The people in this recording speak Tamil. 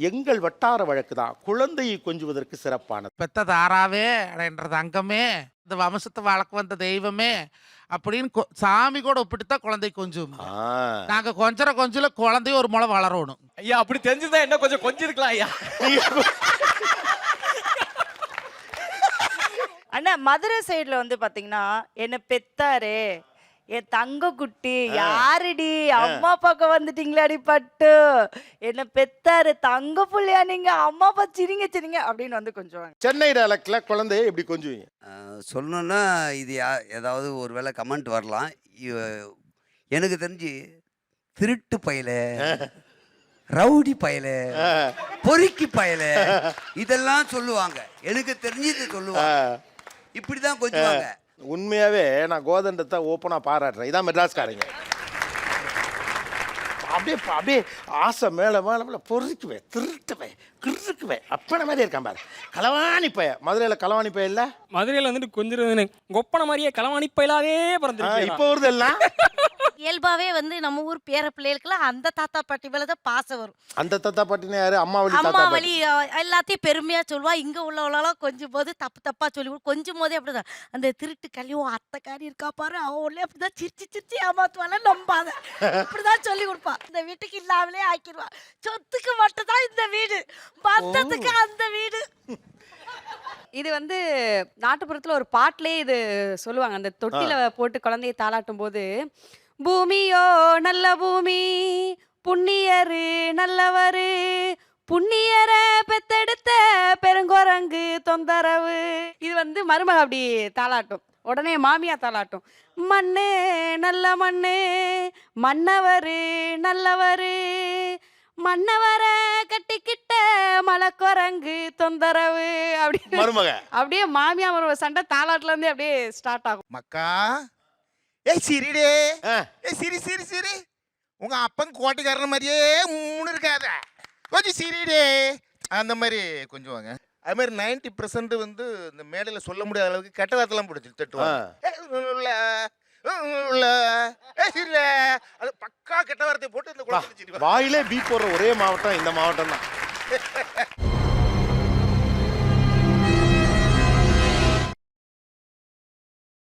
எங்கள் வட்டார வழக்கு தான் குழந்தையை கொஞ்சுவதற்கு சிறப்பானது. பெத்த தாராவே அப்படின்றது அங்கமே, இந்த வம்சத்தை வளர்க்க வந்த தெய்வமே அப்படின்னு சாமி கூட ஒப்பிட்டு தான் குழந்தை கொஞ்சம். நாங்க கொஞ்சல குழந்தைய ஒரு முளை வளரணும். ஐயா அப்படி தெரிஞ்சுதான் என்ன கொஞ்சம் கொஞ்சிருக்கலாம் ஐயா. அண்ணா மதுரை சைடுல வந்து பாத்தீங்கன்னா என்ன பெத்தாரே என் தங்க குட்டி யாருடி அம்மா பார்க்க வந்துட்டீங்களாடி பட்டு என்ன பெத்தாரு தங்க புள்ளையா நீங்க அம்மா அப்பா சிரிங்க அப்படின்னு வந்து கொஞ்சம் சென்னை டைலக்ட்ல குழந்தைய எப்படி கொஞ்சுவீங்க? சொல்லணும்னா இது ஏதாவது ஒரு வேளை கமெண்ட் வரலாம். எனக்கு தெரிஞ்சு திருட்டு பயல, ரவுடி பயல, பொறுக்கி பயல இதெல்லாம் சொல்லுவாங்க. எனக்கு தெரிஞ்சு இது சொல்லுவாங்க, இப்படிதான் கொஞ்சுவாங்க. உண்மையாவே நான் கோதண்டத்தை ஓப்பனா பாராட்டுறேன். இதான் மெட்ராஸ்காரங்க. அப்படியே ஆசை மேல மேல பொறுக்குவேன், திருட்டுவேன், கிறுக்குவேன், அப்பன மாதிரி இருக்கான் பாரு. களவாணி பைய. மதுரையில களவாணி பைய இல்ல, மதுரையில வந்துட்டு கொஞ்சம் கொப்பன மாதிரியே களவாணி பயிலாவே பிறந்திருக்கு. இப்போ வருது எல்லாம். இயல்பாவே வந்து நம்ம ஊர் பேர பிள்ளைகளுக்குலாம் அந்த தாத்தா பாட்டி மேல தான் பாசம் வரும். அந்த தாத்தா பாட்டினா யாரு? அம்மா வழி அம்மா தாத்தா வழி எல்லாத்தையும் பெருமையா சொல்லுவா. இங்க உள்ளவளாம் கொஞ்சம் போது தப்பா சொல்லி கொஞ்சம் போதே அப்படிதான். அந்த திருட்டு கல்வியும் அத்தைக்காரி இருக்கா பாரு, அவளே அப்படிதான் சிரிச்சு ஏமாத்துவால, நம்பாத அப்படிதான் சொல்லி கொடுப்பா. இந்த வீட்டுக்கு இல்லாமலே ஆக்கிடுவா. சொத்துக்கு மட்டும் தான் இந்த வீடு, பந்தத்துக்கு அந்த வீடு. இது வந்து நாட்டுப்புறத்துல ஒரு பாட்டிலே இது சொல்லுவாங்க. அந்த தொட்டில போட்டு குழந்தைய தாளாட்டும் போது, பூமியோ நல்ல பூமி, புண்ணியரு நல்லவரு, புண்ணியர பெத்தெடுத்த பெருங்குரங்கு தொந்தரவு. இது வந்து மருமக அப்படி தாளாட்டும், உடனே மாமியா தாளாட்டும், மண்ணு நல்ல மண்ணு, மன்னவரு நல்லவரு, மன்னவர கட்டிக்கிட்ட மலைக்குரங்கு தொந்தரவு அப்படின்னு மருமக. அப்படியே மாமியா மருமக சண்டை தாளாட்டுல இருந்து அப்படியே ஸ்டார்ட் ஆகும். மக்கா ஏய் சிரிடே, ஏய் சிரி உங்க அப்பன் கோட்டைக்காரன் மாதிரியே மூணு இருக்காத, கொஞ்சம் சிரிடே அந்த மாதிரி கொஞ்சுவாங்க. அது மாதிரி 90% வந்து இந்த மேடையில் சொல்ல முடியாத அளவுக்கு கெட்ட வார்த்தைலாம் பிடிச்சி தட்டுவாங்க. அது பக்கா கெட்ட வார்த்தை போட்டு இந்த வாயிலே பீ போடுற ஒரே மாவட்டம் இந்த மாவட்டம் தான்.